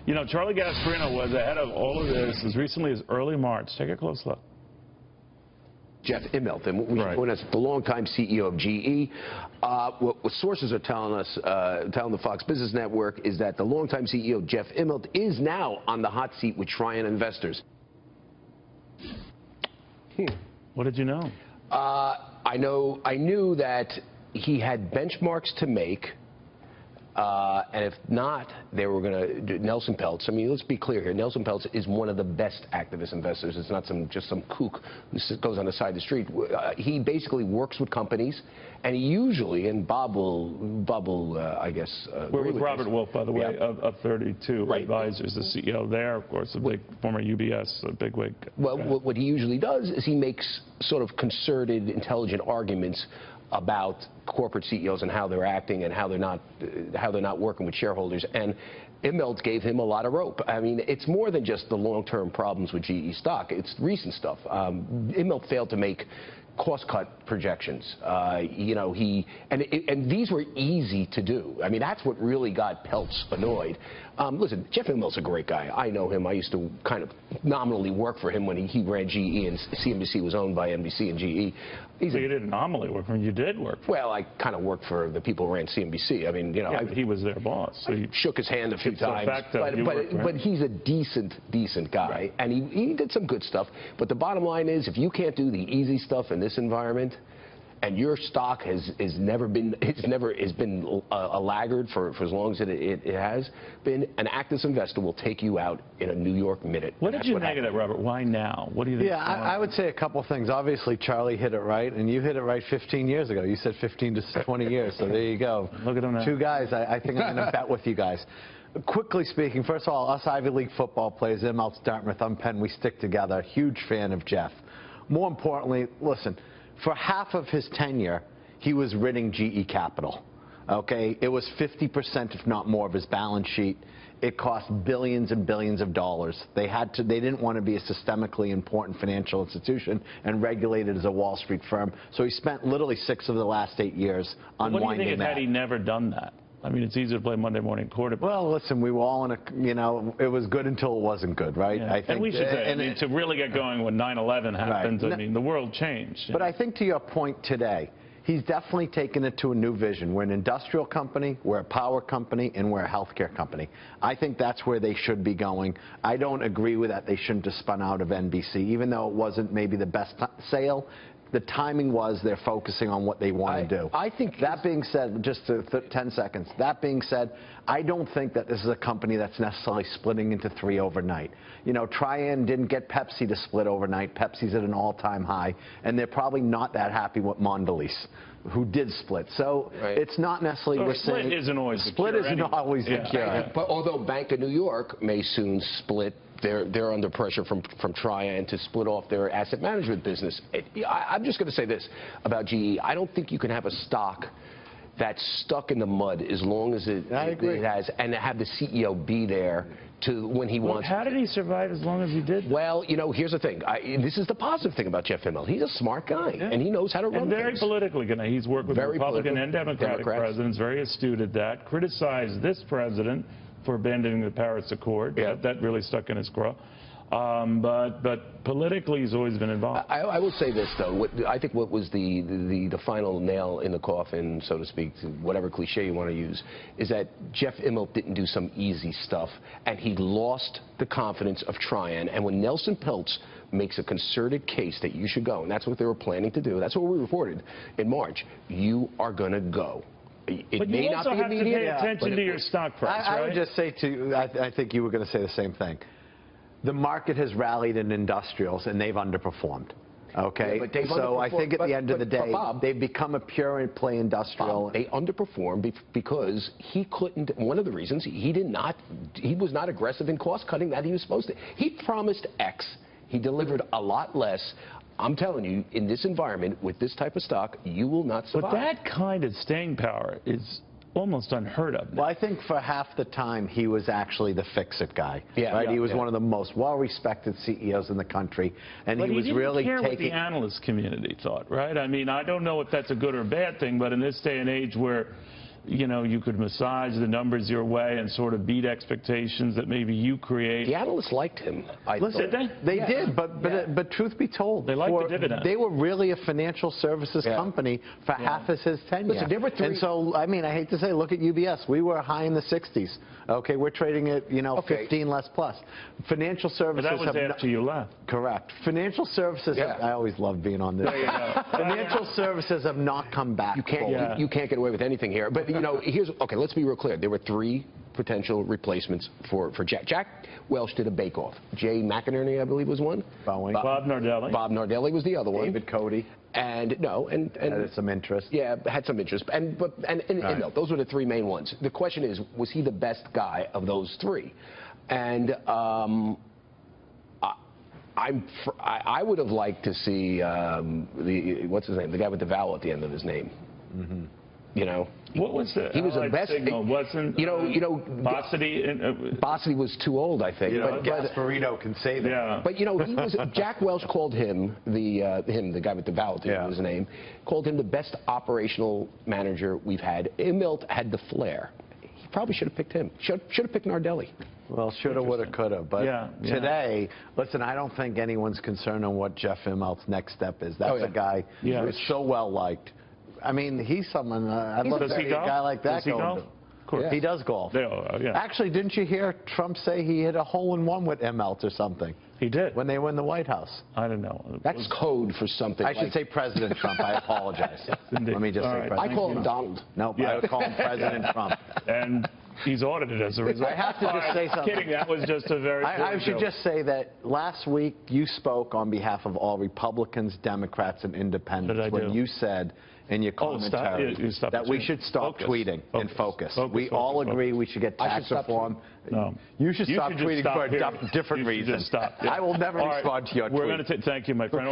You know, Charlie Gasparino was ahead of all of this as recently as early March. Take a close look. Jeff Immelt, and when it's the longtime CEO of GE, what sources are telling us, telling the Fox Business Network, is that the longtime CEO Jeff Immelt is now on the hot seat with Trian investors. What did you know? I knew that he had benchmarks to make. And if not, they were going to Nelson Peltz. I mean, let's be clear here. Nelson Peltz is one of the best activist investors. It's not just some kook who goes on the side of the street. He basically works with companies, and he usually, and Bob will I guess. We're with Robert Wolf, by the way, of 32 Advisors, the CEO there, of course, a big former UBS, a bigwig. Well, what he usually does is he makes sort of concerted, intelligent arguments about corporate CEOs and how they're acting and how they're not working with shareholders. And Immelt gave him a lot of rope. I mean, it's more than just the long-term problems with GE stock. It's recent stuff. Immelt failed to make cost-cut projections. You know, and these were easy to do. I mean, that's what really got Peltz annoyed. Listen, Jeff Immelt's a great guy. I know him. I used to kind of nominally work for him when he ran GE, and CNBC was owned by NBC and GE. So you didn't nominally work for him. You did work for him. Well, I kind of worked for the people who ran CNBC. I mean, you know. Yeah, but he was their boss. So I shook his hand a few times. But he's a decent guy. Right. And he did some good stuff. But the bottom line is, if you can't do the easy stuff in this environment, and your stock has never been a laggard for as long as it has been, an active investor will take you out in a New York minute. What did you make of that, Robert? Why now? What do you think? Yeah, I would say a couple things. Obviously, Charlie hit it right, and you hit it right 15 years ago. You said 15 to 20 years, so there you go. Look at him now. Two guys. I think I'm going to bet with you guys. Quickly speaking, first of all, us Ivy League football players, Immelt's, Dartmouth, I'm Penn, we stick together. Huge fan of Jeff. More importantly, listen, for half of his tenure, he was ridding GE Capital. Okay, it was 50%, if not more, of his balance sheet. It cost billions and billions of dollars. They didn't want to be a systemically important financial institution and regulated as a Wall Street firm. So he spent literally 6 of the last 8 years unwinding that. What do you think had he never done that? I mean, it's easier to play Monday morning quarterback. Well, listen, we were all in a, you know, it was good until it wasn't good, right? Yeah. I think, and we should say, I mean, to really get going when 9/11 happened, I mean, the world changed. But I think to your point today, he's definitely taken it to a new vision. We're an industrial company, we're a power company, and we're a healthcare company. I think that's where they should be going. I don't agree with that. They shouldn't have spun out of NBC, even though it wasn't maybe the best sale. The timing was they're focusing on what they want to do. I think that being said, just 10 seconds, that being said, I don't think that this is a company that's necessarily splitting into 3 overnight. You know, Trian didn't get Pepsi to split overnight. Pepsi's at an all-time high, and they're probably not that happy with Mondelez, who did split. So it's not necessarily we're saying split isn't always the cure. Split isn't always the cure. Yeah. But although Bank of New York may soon split, they're under pressure from Trian to split off their asset management business. I'm just going to say this about GE. I don't think you can have a stock that's stuck in the mud as long as it has, and have the CEO be there to when he wants. How did he survive as long as he did? Well, you know, here's the thing. This is the positive thing about Jeff Immelt. He's a smart guy, and he knows how to run and very things. politically. He's worked with Republican and Democratic presidents, very astute at that. Criticized this president for abandoning the Paris Accord. Yeah. That really stuck in his craw. But politically, he's always been involved. I will say this, though. I think what was the final nail in the coffin, so to speak, whatever cliche you want to use, is that Jeff Immelt didn't do some easy stuff, and he lost the confidence of Trian. And when Nelson Peltz makes a concerted case that you should go, and that's what they were planning to do, that's what we reported in March, you are going to go. But you also have to pay attention to your stock price, right? I would just say to you, I think you were going to say the same thing. The market has rallied in industrials, and they've underperformed. Okay, yeah, so I think at the end of the day, Bob, they've become a pure play industrial. Bob, they underperformed because he couldn't. One of the reasons he was not aggressive in cost cutting that he was supposed to. He promised X, he delivered a lot less. I'm telling you, in this environment with this type of stock, you will not survive. But that kind of staying power is almost unheard of now. Well, I think for half the time he was actually the fix-it guy. Yeah, right? He was one of the most well-respected CEOs in the country, and but he was really taking. What the analyst community thought, right? I mean, I don't know if that's a good or bad thing, but in this day and age where you know, you could massage the numbers your way and sort of beat expectations that maybe you create. The analysts liked him. Did they? They did, but truth be told, They liked the dividend. They were really a financial services company for half of his tenure. Listen, there were three. And so, I mean, I hate to say, look at UBS. We were high in the 60s. Okay, we're trading at 15 less plus. Financial services. But that was after you left. Correct. Financial services. I always love being on this. Financial services have not come back. You can't get away with anything here. But okay. Let's be real clear. There were three potential replacements for Jack. Jack Welch did a bake-off. Jay McInerney, I believe, was one. Bob Nardelli. Bob Nardelli was the other one. David Cody. And had some interest. Yeah, had some interest. And Immelt, those were the three main ones. The question is, was he the best guy of those three? And I would have liked to see what's his name? The guy with the vowel at the end of his name. Mm-hmm. You know. What was the? He was the best. Signal wasn't. Bossity was too old, I think. But Gasparino can say that. Yeah. But he was. Jack Welch called him the guy with the vowel at the end of his name, called him the best operational manager we've had. Immelt had the flair. He probably should have picked him. Should have picked Nardelli. Well, shoulda, woulda, coulda. But today, listen, I don't think anyone's concerned on what Jeff Immelt's next step is. That's a guy who is so well liked. I mean, he's someone. I'd love to see a guy like that go. Of course. He does golf. Actually, didn't you hear Trump say he hit a hole-in-one with Immelt or something? He did. When they were in the White House. I don't know. That's code for something. I should say President Trump. I apologize. Let me just say President. I call him Donald. No, I would call him President Trump. And he's audited as a result. I have to just say something. Kidding. That was just a very. I should just say that last week you spoke on behalf of all Republicans, Democrats, and Independents when you said in your commentary that we should stop tweeting and focus. We all agree we should get tax reform. No. You should stop tweeting for a different reason. Stop. I will never respond to your tweet. We're going to thank you, my friend.